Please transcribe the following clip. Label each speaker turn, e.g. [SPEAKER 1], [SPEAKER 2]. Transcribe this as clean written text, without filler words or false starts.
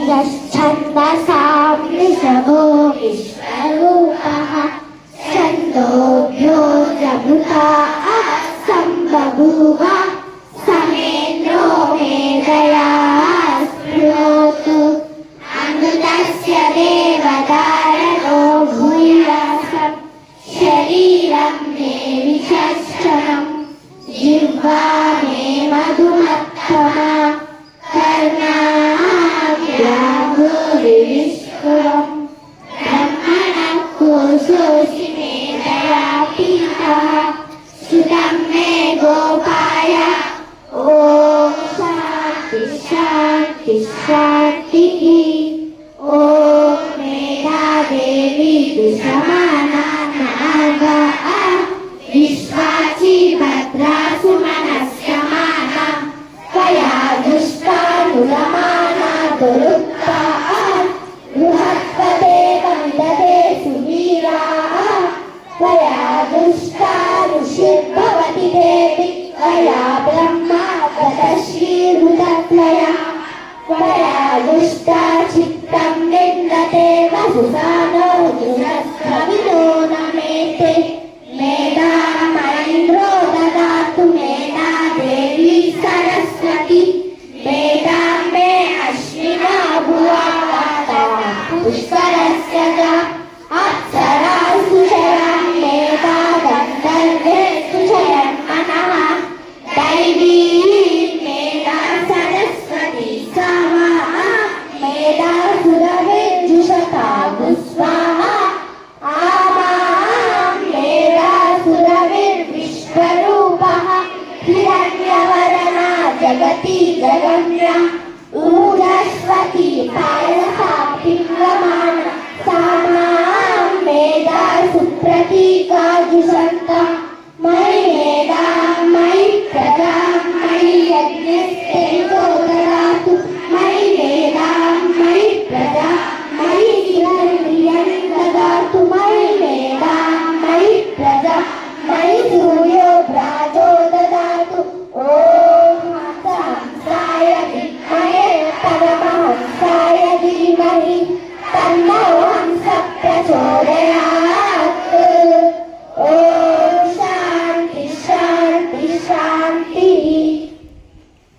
[SPEAKER 1] छन्दसां ऋषभो विश्वरूपः छन्दोभ्यो जभुता सम्बभूव समेन्द्रो मेधया स्पृणोतु अमृतस्य देवदारणो भूयासं शरीरं मे विचक्षणं जिह्वा मे मधुमत्तमा कर्णाभ्याभूरिविष्कुरं ब्रह्मणः कोशोऽसि मे दयापीठः सुतं मे गोपाय ॐ शान्ति शान्ति शान्तिः ॐ मेधादेवी दुषमाना नागा विश्वाची भद्रा सुमनस्यमाना त्वया दुष्टानुगमाना दुरुक्ता बृहत्पदे वन्दते सुवीरा त्वया दुष्टा ऋषिर्भवति देवि त्वया ब्रह्मा गतश्रीहृदत्वया त्वया दुष्टा चित्तं निन्दते वसुसानो दुरस्त्रविदो न मेते मेधामैन्द्रो ददातु मेधा देवी सरस्वती मेधां मे अश्विना भुवा पुष्करस्य च अप्सरासु शयं मेधा गन्धर्वेषु शयं मनः दैवी मेधा सरस्वती स्वाहा मेधा सुरविर्जुषता स्वाहा विश्वरूपः हिरण्यवर्णा जगति जगन्या ऊर्ध्वती